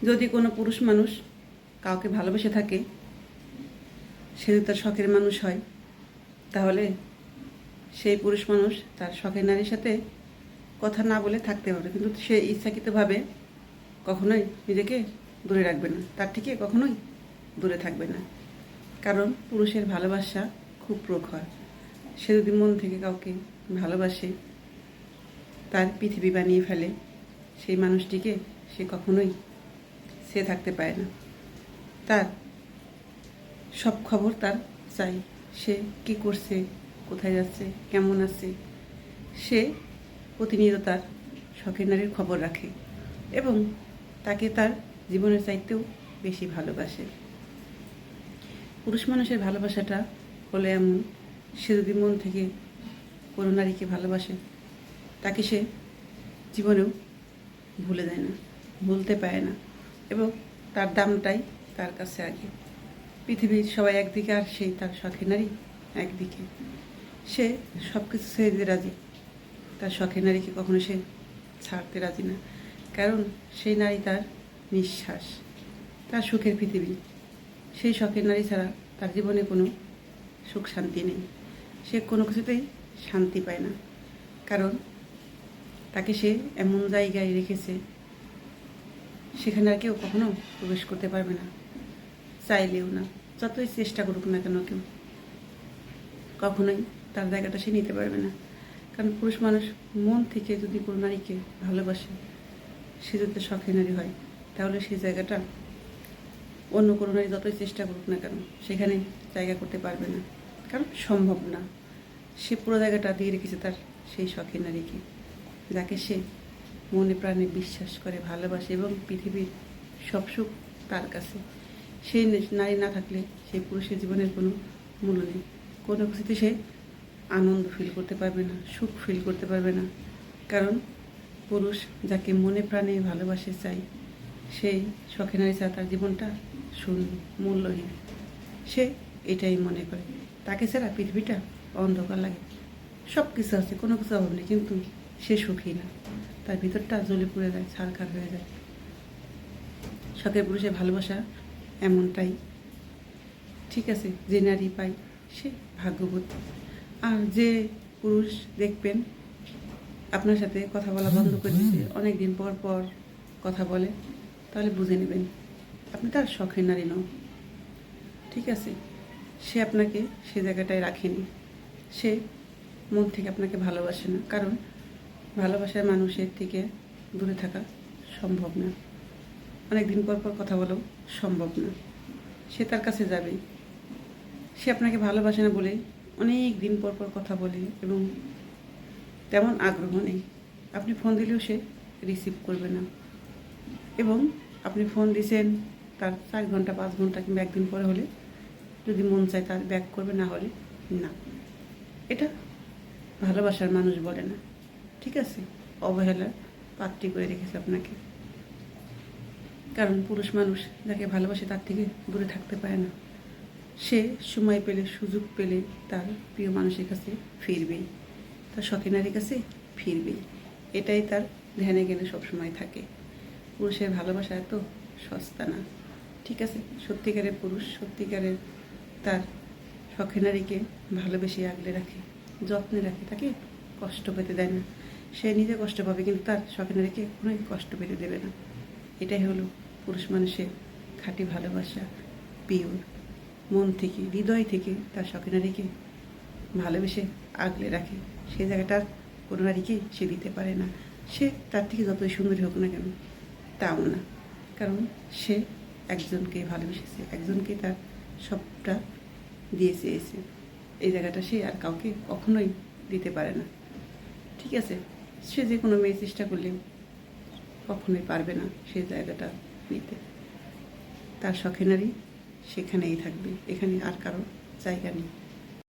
যদি কোনো পুরুষ মানুষ কাউকে ভালোবেসে থাকে, সে যদি তার শখের মানুষ হয়, তাহলে সেই পুরুষ মানুষ তার শখের নারীর সাথে কথা না বলে থাকতে পারে, কিন্তু সে ইচ্ছাকৃতভাবে কখনোই নিজেকে দূরে রাখবে না, তার থেকে কখনোই দূরে থাকবে না। কারণ পুরুষের ভালোবাসা খুব প্রখর। সে যদি মন থেকে কাউকে ভালোবাসে, তার পৃথিবী বানিয়ে ফেলে, সেই মানুষটিকে সে কখনোই সে থাকতে পারে না। তার সব খবর তার চাই, সে কী করছে, কোথায় যাচ্ছে, কেমন আছে, সে প্রতিনিয়ত তার শখের নারীর খবর রাখে এবং তাকে তার জীবনের চাইতেও বেশি ভালোবাসে। পুরুষ মানুষের ভালোবাসাটা হলো এমন, সে যদি মন থেকে কোনো নারীকে ভালোবাসে, তাকে সে জীবনেও ভুলে যায় না, ভুলতে পারে না, এবং তার দামটাই তার কাছে আগে। পৃথিবীর সবাই একদিকে আর সেই তার শখের নারী একদিকে। সে সব কিছু ছেড়ে দিতে রাজি, তার শখের নারীকে কখনো সে ছাড়তে রাজি না। কারণ সেই নারী তার নিঃশ্বাস, তার সুখের পৃথিবী। সেই শখের নারী ছাড়া তার জীবনে কোনো সুখ শান্তি নেই, সে কোনো কিছুতেই শান্তি পায় না। কারণ তাকে সে এমন জায়গায় রেখেছে, সেখানে আর কেউ কখনো প্রবেশ করতে পারবে না, চাইলেও না, যতই চেষ্টা করুক না কেন কেউ কখনোই তার জায়গাটা সে নিতে পারবে না। কারণ পুরুষ মানুষ মন থেকে যদি কোনো নারীকে ভালোবাসে, সে যদি শখের নারী হয়, তাহলে সেই জায়গাটা অন্য কোনো নারী যতই চেষ্টা করুক না কেন সেখানে জায়গা করতে পারবে না, কারণ সম্ভব না। সে পুরো জায়গাটা দিয়ে রেখেছে তার সেই শখের নারীকে, যাকে সে মনে প্রাণে বিশ্বাস করে ভালোবাসে, এবং পৃথিবীর সব সুখ তার কাছে। সেই নারী না থাকলে সেই পুরুষের জীবনের কোনো মূল্য নেই, কোনো কিছুতে সে আনন্দ ফিল করতে পারবে না, সুখ ফিল করতে পারবে না। কারণ পুরুষ যাকে মনে প্রাণে ভালোবাসে চাই, সেই শখের নারী ছাড়া তার জীবনটা শূন্য, মূল্যহীন। সে এটাই মনে করে, তাকে ছাড়া পৃথিবীটা অন্ধকার লাগে। সব কিছু আছে, কোনো কিছু অভাব নেই, কিন্তু সে সুখী না, তার ভিতরটা জ্বলে পুড়ে যায়, ছারখার হয়ে যায়। শখের পুরুষের ভালোবাসা এমনটাই। ঠিক আছে, যে নারী পাই সে ভাগ্যবতী। আর যে পুরুষ দেখবেন আপনার সাথে কথা বলা বন্ধ করে দিয়েছে, অনেক দিন পর পর কথা বলে, তাহলে বুঝে নেবেন আপনি তার শখের নারী নন। ঠিক আছে, সে আপনাকে সে জায়গাটায় রাখেনি, সে মন থেকে আপনাকে ভালোবাসে না। কারণ ভালোবাসার মানুষের থেকে দূরে থাকা সম্ভব না, অনেক দিন পর পর কথা বলাও সম্ভব না। সে তার কাছে যাবে, সে আপনাকে ভালোবাসে না বলে অনেক দিন পর পর কথা বলে, এবং তেমন আগ্রহ নেই। আপনি ফোন দিলেও সে রিসিভ করবে না, এবং আপনি ফোন দিয়েছেন তার 4 ঘন্টা 5 ঘন্টা কিংবা একদিন পরে হলে যদি মন চায় তার ব্যাক করবে, না হলে না। এটা ভালোবাসার মানুষ বলে না। ঠিক আছে, অবহেলার পাত্রী করে রেখেছে আপনাকে। কারণ পুরুষ মানুষ যাকে ভালোবাসে তার থেকে দূরে থাকতে পারে না। সে সময় পেলে, সুযোগ পেলে তার প্রিয় মানুষের কাছে ফিরবেই, তার শখের নারীর কাছে ফিরবেই। এটাই তার ধ্যানে জ্ঞানে সবসময় থাকে। পুরুষের ভালোবাসা এত সস্তা না। ঠিক আছে, সত্যিকারের পুরুষ সত্যিকারের তার শখের নারীকে ভালোবেসে আগলে রাখে, যত্নে রাখে, তাকে কষ্ট পেতে দেয় না। সে নিজে কষ্ট পাবে, কিন্তু তার শখের নারীকে কোনোই কষ্ট পেতে দেবে না। এটাই হলো পুরুষ মানুষের খাঁটি ভালোবাসা, পিওর মন থেকে, হৃদয় থেকে তার শখের নারীকে ভালোবেসে আগলে রাখে। সেই জায়গাটা কোনো নারীকে সে দিতে পারে না। সে তার থেকে যতই সুন্দরী হোক না কেন তাও না, কারণ সে একজনকে ভালোবেসেছে, একজনকে তার সবটা দিয়ে চেয়েছে। এই জায়গাটা সে আর কাউকে কখনোই দিতে পারে না। ঠিক আছে, সে যে কোনো মেয়ে চেষ্টা করলেও কখনোই পারবে না সেই জায়গাটা নিতে। তার শখের নারী সেখানেই থাকবে, এখানে আর কারো জায়গা নেই।